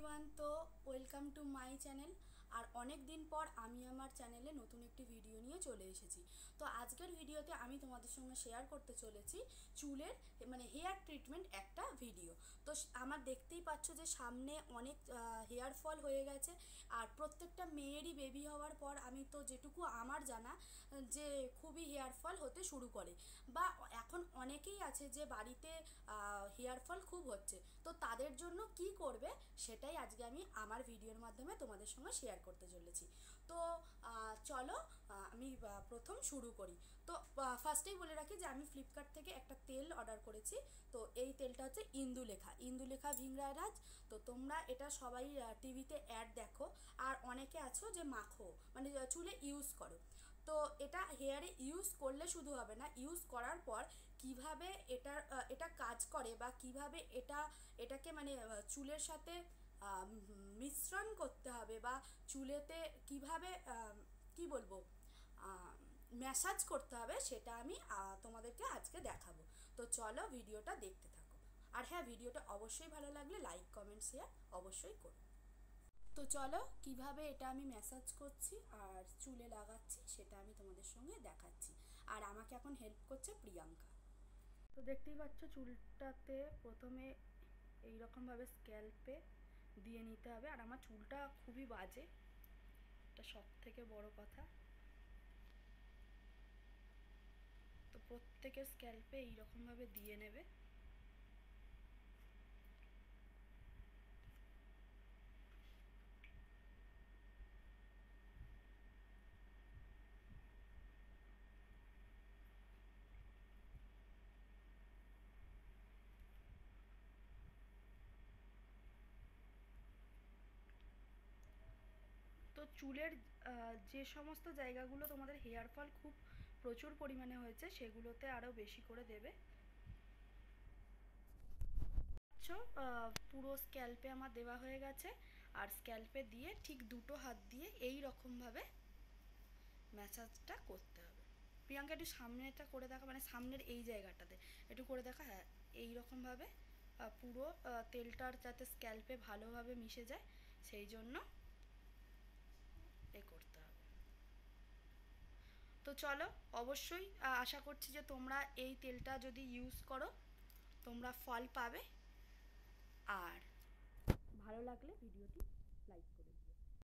Everyone. तो welcome to my channel. और अनेक दिन पर आमी आमार चैनेले नतून एकटी भिडियो निये चले एसेछि। तो आजकेर भिडियोते आमी तोमादेर संगे शेयर करते चलेछि चुलेर माने हेयर ट्रिटमेंट एकटा भिडियो। तो आमार देखतेई पाচ্ছো जे सामने अनेक हेयर फल हये गेछे और प्रत्येकटा मेयेरই बेबी हওয়ার पर आमी तो जेटुकु आमार जाना जे खूबই हेयर फल होते शुरू करे बा एखन अनेकेई आछे जे बाड़ीते हेयर फल खूब होच्छे। तो तादेर जोन्नो कि करबे सेटाई आजके आमी आमार भिडियोर माध्यमे तोमादेर संगे शेयर करते चलेछि। तो चलो आमी प्रथम शुरू करी। तो फार्स्टेई बोले राखी जे आमी फ्लिपकार्ट थेके एकटा तेल अर्डार करेछि। तो एई तेलटा हच्छे इंदुलेखा ভিংরারাজ। तो तोमरा एटा सबाई टीवीते एड देखो और अनेके आछो जे माखो माने चुले यूज करो। तो एटा हेयारे यूज करले शुधु होबे ना, यूज करार पर किभाबे एटा काज करे बा किभाबे एटाके माने चुलेर साथे मिश्रण करते होबे बा चुलेते किभाबे कि बोलबो मैसाज करते होबे सेटा आमी तोमादेरके आजके देखाबो। तो चलो भिडियोटा देखते थाको। और हाँ, भिडियोटा अवश्यई भालो लागले लाइक कमेंट शेयर अवश्यई करो। तो चलो किभाबे एटा आमी मैसाज करछि और चुले लागाচ্ছি সেটা আমি তোমাদের সঙ্গে দেখাচ্ছি। আর আমাকে এখন হেল্প করছে প্রিয়াঙ্কা। তো দেখতেই পাচ্ছ চুলটাতে প্রথমে এই রকম ভাবে স্ক্যাল্পে দিয়ে নিতে হবে। আর আমার চুলটা খুবই বাজে, এটা সবথেকে বড় কথা। তো প্রত্যেকের স্ক্যাল্পে এই রকম ভাবে দিয়ে নেবে। तो चुलेर जे समस्त जायगागुलो तोमादेर हेयर फल खूब प्रचुर परिमाणे हयेछे सेगुलोते आरो बेशी करे देबे। पुरो स्क्याल्पे आमार देवा हये गेछे और स्क्याल्पे दिए ठीक दुटो हाथ दिए एई रकम भावे मैसाजटा करते होबे। प्रियंका एकटु सामनेटा करे देखो, माने सामनेर एई जायगाटाते एकटु करे देखो। हाँ, एई रकम भावे पुरो तेलटार जाते स्क्याल्पे भालोभावे मिशे जाय सेई जोन्नो करते হবে। तो चलो अवश्यई आशा करছি যে তোমরা এই তেলটা যদি ইউজ করো তোমরা ফল পাবে। আর ভালো লাগলে ভিডিওটি